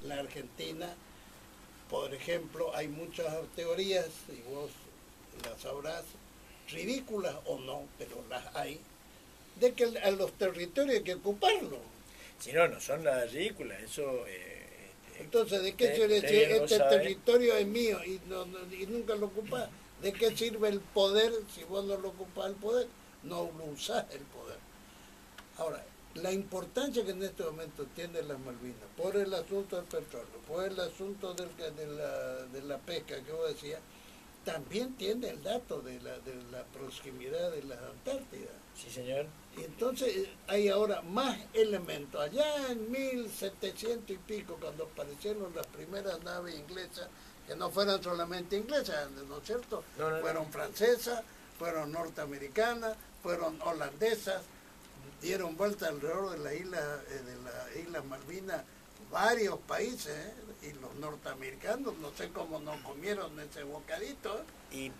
la Argentina, por ejemplo, hay muchas teorías, y vos las sabrás, ridículas o no, pero las hay, de que a los territorios hay que ocuparlos. Si no, no son nada ridículas, eso... Entonces, ¿de qué sirve si este territorio es mío y nunca lo ocupás? ¿De qué sirve el poder si vos no lo ocupás el poder? No lo usás el poder. Ahora, la importancia que en este momento tiene las Malvinas, por el asunto del petróleo, por el asunto de la pesca que vos decías, también tiene el dato de la proximidad de la Antártida. Sí, señor. Y entonces hay ahora más elementos. Allá en 1700 y pico, cuando aparecieron las primeras naves inglesas, que no fueran solamente inglesas, ¿no es cierto? Fueron francesas, fueron norteamericanas, fueron holandesas, dieron vuelta alrededor de la isla Malvinas varios países, y los norteamericanos, no sé cómo no comieron ese bocadito. Y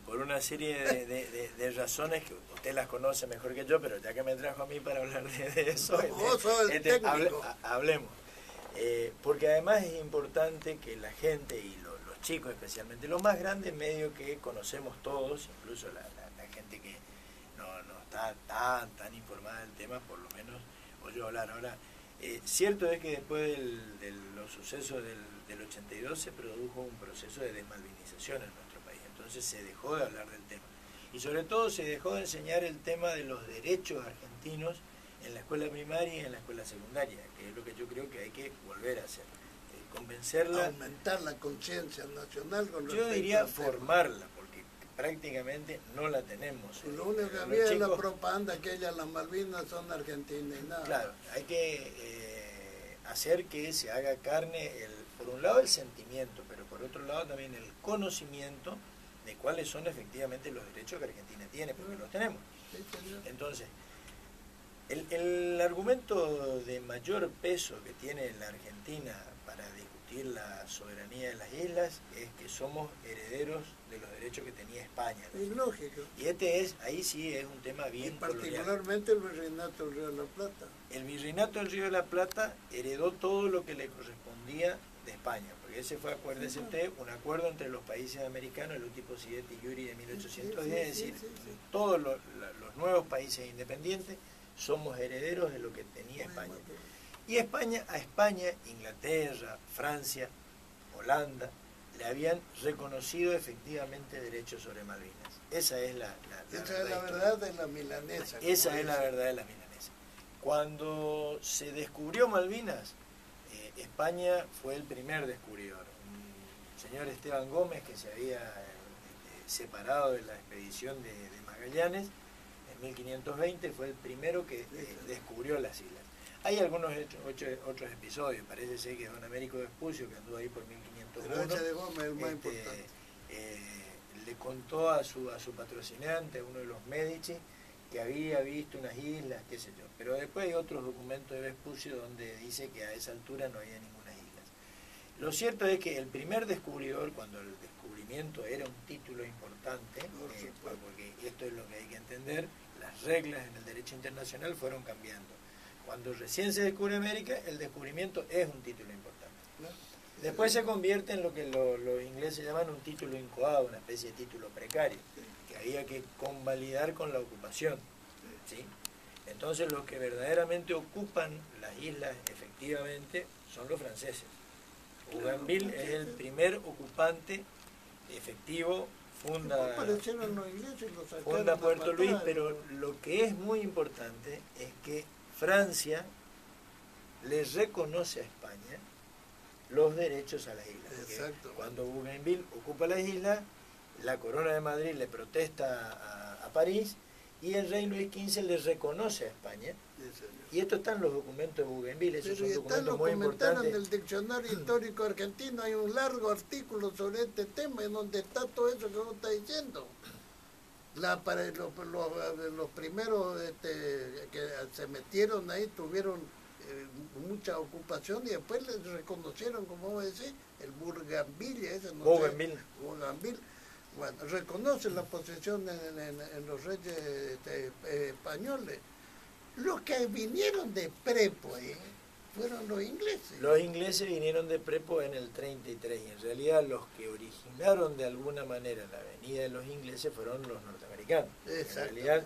por una serie de razones que usted las conoce mejor que yo, pero ya que me trajo a mí para hablar de eso, vos sos el técnico. Hablemos. Porque además es importante que la gente y los chicos especialmente, los más grandes medio que conocemos todos, incluso la gente que no está tan informada del tema, por lo menos oyó hablar. Ahora, cierto es que después de los sucesos del 82 se produjo un proceso de desmalvinización en nuestro país, entonces se dejó de hablar del tema. Y sobre todo se dejó de enseñar el tema de los derechos argentinos en la escuela primaria y en la escuela secundaria, que es lo que yo creo que hay que volver a hacer. Convencerla... Aumentar la conciencia nacional con yo diría formarla, porque prácticamente no la tenemos. Lo único que había es la propaganda que las Malvinas son argentinas y nada. Claro, hay que hacer que se haga carne, por un lado el sentimiento, pero por otro lado también el conocimiento de cuáles son efectivamente los derechos que Argentina tiene, porque los tenemos. Entonces, el argumento de mayor peso que tiene la Argentina para discutir la soberanía de las islas es que somos herederos de los derechos que tenía España, ¿no? Es lógico. Y ahí sí es un tema bien y particularmente colonial. El Virreinato del Río de la Plata. El Virreinato del Río de la Plata heredó todo lo que le correspondía de España, porque ese fue, acuérdese usted, un acuerdo entre los países americanos, el Utipo Sidetti Yuri de 1810, es decir, todos los nuevos países independientes somos herederos de lo que tenía España. Y a España, Inglaterra, Francia, Holanda, le habían reconocido efectivamente derechos sobre Malvinas. Esa es la verdad de la milanesa. Esa es la verdad de la milanesa. Cuando se descubrió Malvinas, España fue el primer descubridor. Un señor Esteban Gómez, que se había separado de la expedición de Magallanes, en 1520 fue el primero que descubrió las islas. Hay algunos otros episodios, parece ser que don Américo Vespucio, que anduvo ahí por 1501, de Gómez, el más importante. Le contó a su patrocinante, a uno de los Medici, que había visto unas islas, qué sé yo. Pero después hay otros documentos de Vespucio donde dice que a esa altura no había ninguna isla. Lo cierto es que el primer descubridor, cuando el descubrimiento era un título importante, porque esto es lo que hay que entender, las reglas en el derecho internacional fueron cambiando. Cuando recién se descubre América, el descubrimiento es un título importante. Después se convierte en lo que los ingleses llaman un título incoado, una especie de título precario, que había que convalidar con la ocupación, ¿sí? Entonces los que verdaderamente ocupan las islas efectivamente son los franceses. Bougainville es el primer ocupante efectivo, funda Puerto Luis, pero lo que es muy importante es que Francia le reconoce a España los derechos a las islas. Cuando Bougainville ocupa las islas, la Corona de Madrid le protesta a París y el rey Luis XV le reconoce a España. Y esto está en los documentos de Bougainville, esos son documentos muy importantes. En el diccionario histórico argentino hay un largo artículo sobre este tema en donde está todo eso que uno está diciendo. Para los primeros que se metieron ahí tuvieron mucha ocupación y después les reconocieron, como vos decís, el Bougainville, Bougainville. Bueno, reconocen la posesión en los reyes españoles. Los que vinieron de Prepo fueron los ingleses. Los ingleses vinieron de Prepo en el 33 y en realidad los que originaron de alguna manera la venida de los ingleses fueron los norteamericanos. Exacto, En realidad,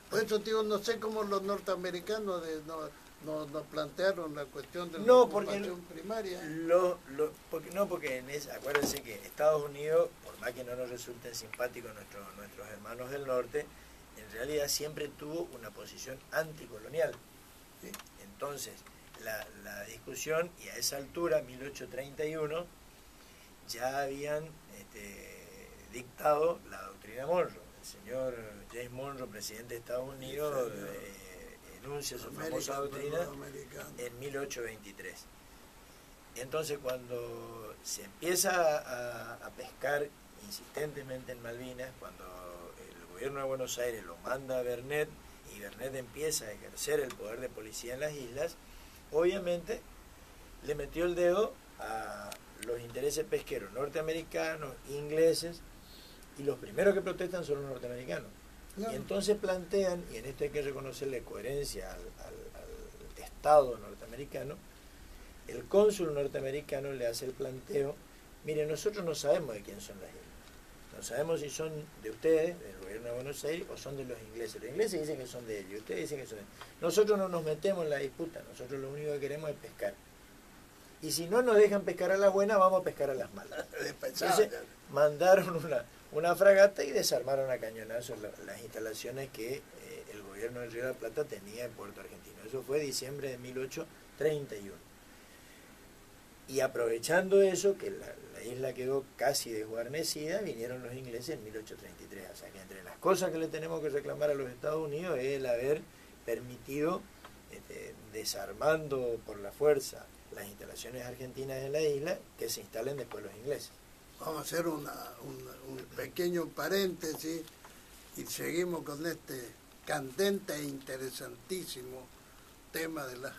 por eso digo, no sé cómo los norteamericanos no plantearon la cuestión de la ocupación primaria. Porque acuérdense que Estados Unidos, por más que no nos resulten simpáticos nuestros hermanos del norte, en realidad siempre tuvo una posición anticolonial. ¿Sí? Entonces, la discusión, y a esa altura, 1831, ya habían dictado la doctrina Monroe. El señor James Monroe, presidente de Estados Unidos, enuncia su famosa doctrina en 1823. Entonces, cuando se empieza a pescar insistentemente en Malvinas, cuando el gobierno de Buenos Aires lo manda a Bernet, y Bernet empieza a ejercer el poder de policía en las islas, obviamente le metió el dedo a los intereses pesqueros norteamericanos, ingleses, y los primeros que protestan son los norteamericanos. Y entonces plantean, y en esto hay que reconocerle coherencia al Estado norteamericano, el cónsul norteamericano le hace el planteo: mire, nosotros no sabemos de quién son las islas, no sabemos si son de ustedes, del gobierno de Buenos Aires, o son de los ingleses. Los ingleses dicen que son de ellos, ustedes dicen que son de ellos. Nosotros no nos metemos en la disputa, nosotros lo único que queremos es pescar. Y si no nos dejan pescar a las buenas, vamos a pescar a las malas. Entonces mandaron una fragata y desarmaron a cañonazos las instalaciones que el gobierno del Río de la Plata tenía en Puerto Argentino. Eso fue diciembre de 1831. Y aprovechando eso, que la isla quedó casi desguarnecida, vinieron los ingleses en 1833. O sea que entre las cosas que le tenemos que reclamar a los Estados Unidos es el haber permitido, desarmando por la fuerza las instalaciones argentinas en la isla, que se instalen después los ingleses. Vamos a hacer un pequeño paréntesis y seguimos con este candente e interesantísimo tema de las